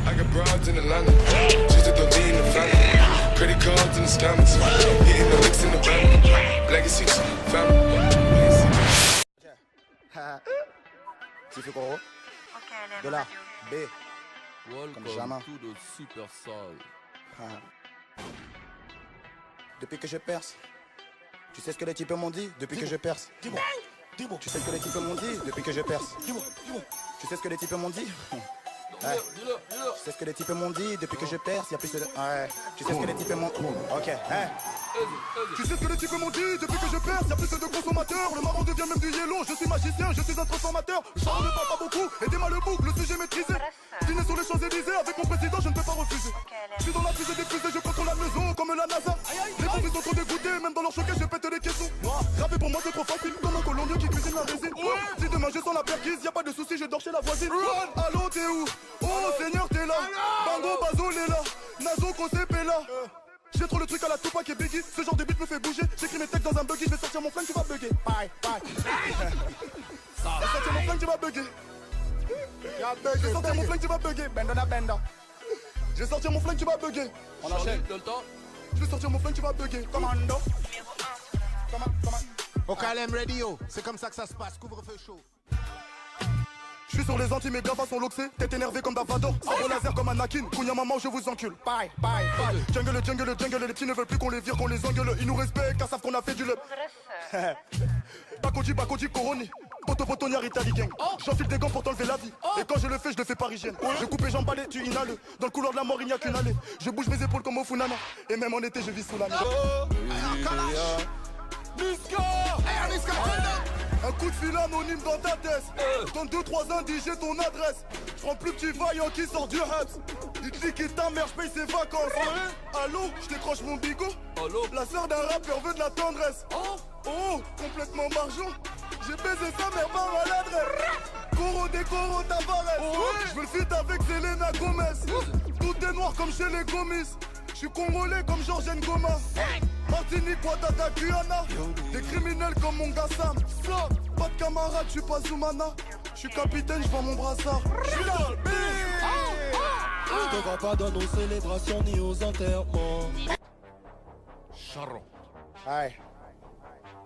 I got broads in Atlanta, just to throw in the family. Credit cards in the scammers, hitting the licks in the bank. Legacy, family. Tu fais quoi? De là, B. Comme jamais. Tout de super sale. Depuis que je perce. Tu sais ce que les types m'ont dit depuis que je perce? Dis-moi. Dis-moi. Tu sais ce que les types m'ont dit depuis que je perce? Dis-moi. Dis-moi. Tu sais ce que les types m'ont dit? Dis-le. Tu sais ce que les types m'ont dit depuis que je perce? Y'a plus de... Ouais. Tu sais ce que les types m'ont... Ok. Tu sais ce que les types m'ont dit depuis que je perce? Y'a plus de consommateurs. Le marron devient même du yellow. Je suis magicien, je suis un transformateur. Je parle ne parle pas beaucoup. Aidez-moi le bouc, le sujet maîtrisé. Dîner sur les Champs-Élysées avec mon président, je ne peux pas refuser. Je suis dans la fusée des fusées, je contrôle la maison comme la NASA. Les pauvres sont trop dégoûtés, même dans leur choquet, je pète les caissons. Rapper pour moi c'est trop facile, comme un colombien qui cuisine la résine. Si demain je sens la perquise, y'a pas de soucis, je dors chez la voisine. Allô, t'es où? Oh Seigneur, t'es là. Bango, Bazo, là. Nazo, Kosepé là. J'ai trop le truc à la Tupac et Biggie. Ce genre de beat me fait bouger. J'écris mes textes dans un buggy, je vais sortir mon flingue, tu vas bugger. Bye, bye. Je vais sortir mon flingue, tu vas bugger. Je vais sortir mon flingue, tu vas bugger. Benda, benda. Je vais sortir mon flingue, tu vas bugger. On enchaîne. Je vais sortir mon flingue, tu vas bugger. Commando. Comment? Au KLM Radio, c'est comme ça que ça se passe, couvre-feu chaud. Je suis sur les Antilles, mes gavas sont loxés. T'es énervé comme Davador. Sabre laser comme Anakin. Kounia maman, je vous encule. Bye. Jungle, les petits ne veulent plus qu'on les vire, qu'on les engueule. Ils nous respectent car savent qu'on a fait du lep. Bakoji, Coroni. Poto, Nyarita, gang. J'enfile des gants pour t'enlever la vie. Et quand je le fais, je le fais parisienne. Je coupe et j'emballe, tu inhales. Dans le couloir de la mort, il n'y a qu'une allée. Je bouge mes épaules comme au Funana. Et même en été, je vis sous la mer. Niska. Un coup de fil anonyme dans ta tête. Donne 2-3 indices, j'ai ton adresse. Je prends plus petit vaillant qui sort du hut. Il te dit qu'il ta mère, je paye ses vacances. Allô, je décroche mon bigot. La sœur d'un rappeur veut de la tendresse. Oh, complètement margeant. J'ai baisé sa mère par maladresse. Coro décoro Tavares. Je veux le feat avec Selena Gomez. Tout est noir comme chez les Gomis. Je suis congolais comme Georges Ngoma. Martinique, Ouattara, Guyana. Des criminels comme mon gars Sam. Pas de camarade, je suis pas Zoumana. Je suis capitaine, je vends mon brassard. Je suis dans le B. Je te vois pas dans nos célébrations ni aux enterrements. Charon. Ouais.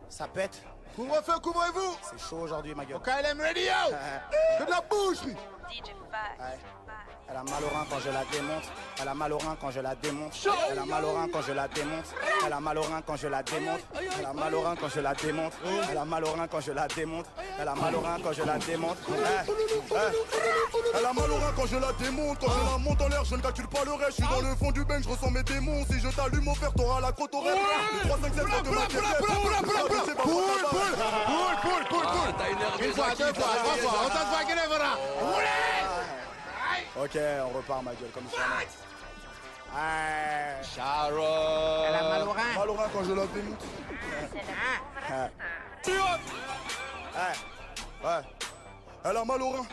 Ça pète. Couvre-feu, couvrez-vous. C'est chaud aujourd'hui, ma gueule. Au KLM Radio. Que de la bouche. Ouais. Elle a mal au rein quand je la démonte. Elle a mal au rein quand je la démonte. Elle a mal au rein quand je la démonte. Elle a mal au rein quand je la démonte. Elle a mal au rein quand je la démonte. Elle a mal au rein quand je la démonte. Elle a mal au rein quand je la démonte. Elle a mal au rein quand je la démonte. Quand je la monte en l'air, je ne calcule pas le reste. Je suis dans le fond du bain, je ressens mes démons. Si je t'allume au fer, t'auras la côte au rêve. Les 3, 5, 7, de ma Une fois, deux fois, trois fois. On s'en va, gueule, voilà. Ok, on repart, ma gueule, comme ça. Charon. Elle a mal au rein. Mal au rein quand je la démonte. Ouais. Elle a mal au rein.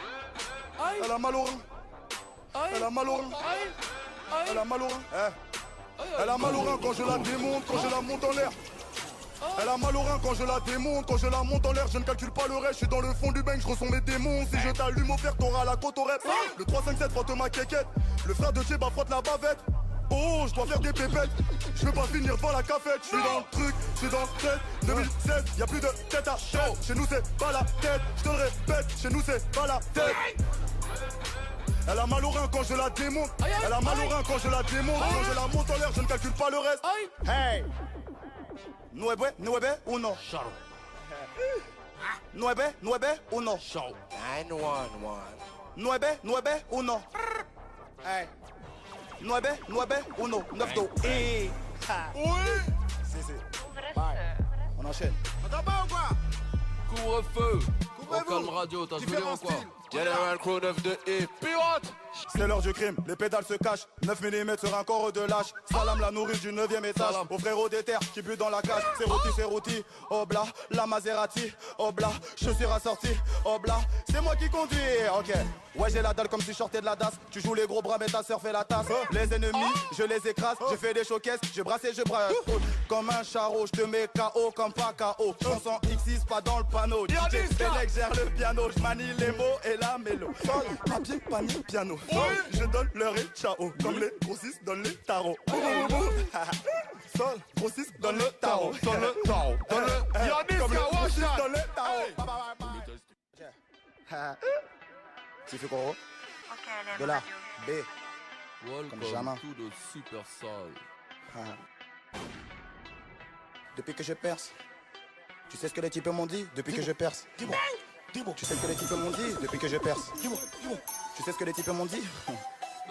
Elle a mal au rein. Elle a mal au rein. Elle a mal au rein. Elle a mal au rein quand je la démonte, quand je la monte en l'air. Elle a mal au rein quand je la démonte, quand je la monte en l'air, je ne calcule pas le reste, je suis dans le fond du bain, je ressens mes démons. Si je t'allume au fer, t'auras la côte au rep. Le 3-5-7 frotte ma quéquette, le frère de Tchéba frotte la bavette. Oh, je dois faire des pépettes, je veux pas finir devant la cafette. Je suis dans le truc, je suis dans le tête. 2007, y'a plus de tête à tête. Chez nous c'est pas la tête, je te le répète, chez nous c'est pas la tête. Elle a mal au rein quand je la démonte. Elle a mal au rein quand je la démonte. Quand je la monte en l'air, je ne calcule pas le reste. Hey! Nueve ou non? Charon. Nueve ou non? Charon. 911. Nueve ou non? Hey! Nueve ou non? 9-2. Oui! On enchaîne. On t'en bat ou quoi? Couvre-feu. Couvrez-vous. Au Calme Radio, t'as joué Différents ou quoi? styles. General Crew 9 de E. Pirate. C'est l'heure du crime, les pédales se cachent. 9 mm sur un corps de lâche. Salam la nourrice du 9ème étage. Salam. Au frérot des terres qui butent dans la cage. C'est rôti, obla, la Maserati, obla, chaussures assorties, obla. C'est moi qui conduis, ok. Ouais, j'ai la dalle comme si je sortais de la DAS. Tu joues les gros bras, mais ta sœur fait la tasse. Les ennemis, je les écrase. Je fais des showcases, je brasse et je brasse. Comme un charreau, je te mets KO comme pas KO. Chanson X précise pas dans le panneau. DJ Félix gère le piano, je manie les mots et la mélo. Sol, papier, panier, piano. Je donne l'heure et ciao, comme les grossistes donnent les tarots. Sol, grossistes donne le tarot. Donne le tarot. Donne le... Yannis, Comme les grossistes Kawasha. donnent le tarot. Tu fais quoi? De là, B. Welcome jamais. to the Super Soul. Depuis que je perce, tu sais ce que les types m'ont dit depuis que je perce. Dis-moi, dis-moi, Tu sais ce que les types m'ont dit depuis que je perce. dis-moi, dis-moi. Tu sais ce que les types m'ont dit.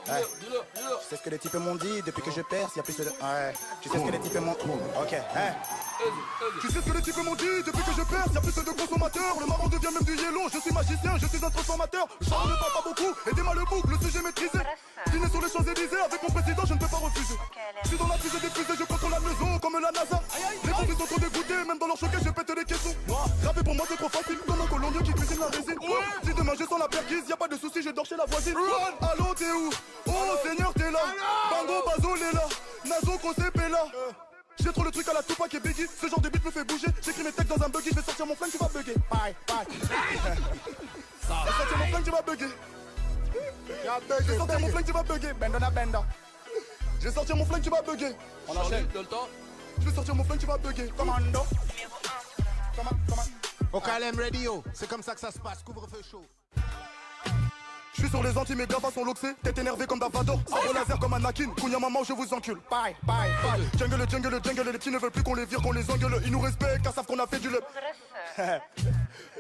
Dis-le, dis-le, dis-le. Tu sais ce que les types m'ont dit depuis que je perce, y a plus de... Ouais. Tu sais ce que les types m'ont... Ok, hein. Tu sais ce que les types m'ont dit depuis que je perce, y'a plus de consommateurs. Le marron devient même du yellow, je suis magicien, je suis un transformateur. Le char ne parle pas beaucoup, aidez-moi le boucle, le sujet maîtrisé. Dîner sur les Champs-Élysées, avec mon président, je ne peux pas refuser. Je suis dans la fusée des fusées, je contrôle la maison comme la NASA. Les bons sont trop dégoûtés, même dans leur choquet, je pète les caissons. Rapper pour moi c'est trop facile, comme un colombien qui cuisine la résine. Si demain je sens la perquise, y'a pas de soucis, je dors chez la voisine. Allô, t'es où? Oh Seigneur, t'es là. Bango, Bazo, là. Nazo, Kosepé là. J'ai trop le truc à la Tupac et Biggie. Ce genre de beat me fait bouger. J'écris mes textes dans un buggy. Je vais sortir mon flingue, tu vas bugger. Bye, bye. Je vais sortir mon flingue, tu vas bugger. Je vais sortir mon flingue, tu vas bugger. Benda, benda. Je vais sortir mon flingue, tu vas bugger. On Charlie, enchaîne. t'as le temps? Je vais sortir mon flingue, tu vas bugger. Commando. Au KLM Radio, c'est comme ça que ça se passe, couvre-feu chaud. Je suis sur les Antilles, mes gavas sont loxés. Tête énervée comme Davador. Sabre laser comme Anakin. Kounia maman, je vous encule. Bye, bye, bye. Jungle, jungle, jungle. Les petits ne veulent plus qu'on les vire, qu'on les engueule. Ils nous respectent car savent qu'on a fait du lep.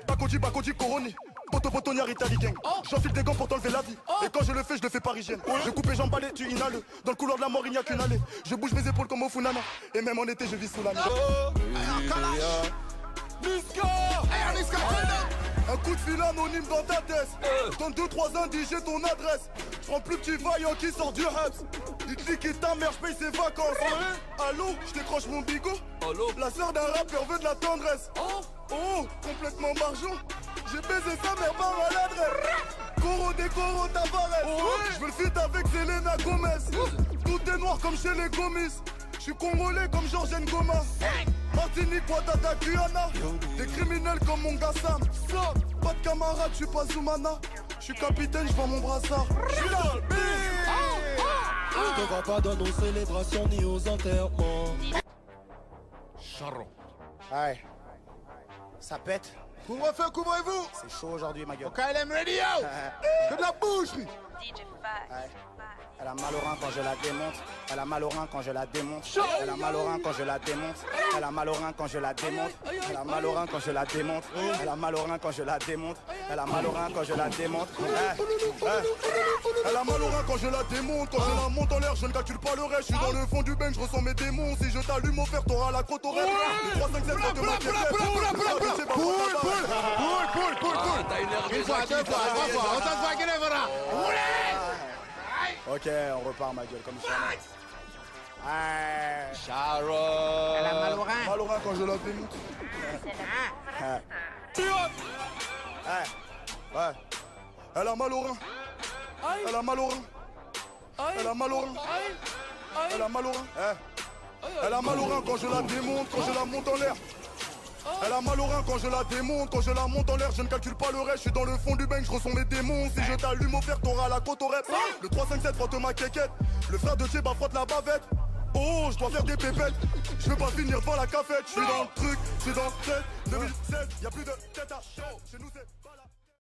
Bakoji, Bakoji, Coroni. Poto, poto, Nyarita, gang. J'enfile des gants pour t'enlever la vie. Et quand je le fais, je le fais parisienne. Je coupe et j'emballe, tu inhales. Dans le couloir de la mort, il n'y a qu'une allée. Je bouge mes épaules comme au Funana. Et même en été, je vis sous la nuit. Un coup de fil anonyme dans ta tête. Donne 2-3 indices, j'ai ton adresse. Je prends plus petit vaillant qui sort du Hubs. Il te dit qu'il ta mère, je paye ses vacances. Allô, je décroche mon bigot. Allô? La sœur d'un rappeur veut de la tendresse. Oh, complètement margeant. J'ai baisé sa mère par maladresse. Coro des Coro Tavares. Je veux le feat avec Selena Gomez. Tout est noir comme chez les Gomis. Je suis congolais comme Georges Ngoma. Martinique, Ouattara, Guyana. Des criminels comme mon gars Sam. Pas de camarade, je suis pas Zoumana. Je suis capitaine, je vends mon brassard. Je suis là, Ne va pas dans nos célébrations ni aux enterrements. Charron. Ouais. Ça pète. Couvre-feu, couvrez-vous. C'est chaud aujourd'hui, ma gueule. Au KLM Radio, que de la bouche. Elle a mal au rein quand je la démonte. Elle a mal au rein quand je la démonte. Elle a mal au rein quand je la démonte. Elle a mal au rein quand je la démonte. Elle a mal au rein quand je la démonte. Elle a mal au rein quand je la démonte. Elle a mal au rein quand je la démonte. Elle a mal au rein quand je la démonte. Quand je la monte en l'air, je ne calcule pas le reste. Je suis dans le fond du bain, je ressens mes démons. Si je t'allume au fer, t'auras la côte au rêve. Les 3, 5, 7, de ma Ah, t'as énervé Une fois, Zaki, deux fois, t'as trois énervé fois, on Zaki. s'en va, qu'elle est voilà. Ok, on repart, ma gueule, comme ça. Charron. Elle a mal au rein. Mal au rein quand je la démonte. Ouais. Elle a mal au rein. Elle a mal au rein. Elle a mal au rein. Elle a mal au rein. Elle a mal au rein quand je la démonte, quand je la monte en l'air. Elle a mal au rein quand je la démonte, quand je la monte en l'air, je ne calcule pas le reste, je suis dans le fond du bain, je ressens mes démons. Si je t'allume au fer, t'auras la côte au rep. Le 3-5-7 frotte ma quéquette, le frère de Tchéba frotte la bavette. Oh, je dois faire des pépettes, je veux pas finir devant la cafette. Je suis dans le truc, je suis dans le tête. 2016, y'a plus de tête à chaud, chez nous c'est